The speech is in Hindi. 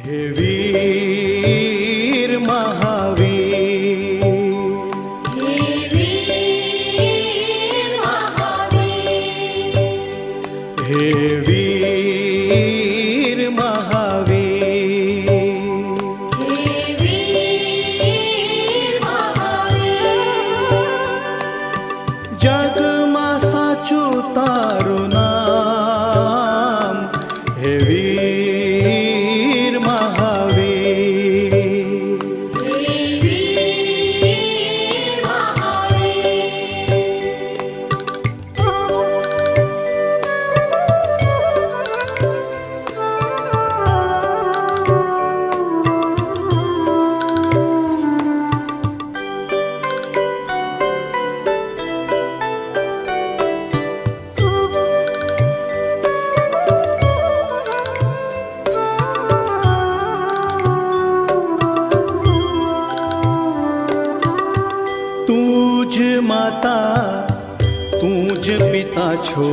हे वीर महावीर, हे वीर महावीर, हे वीर महावीर, हे वीर महावीर। जगमा साचू तारू नाम, हे वीर महावीर, हे वीर महावीर। तूज माता तूज पिता छो,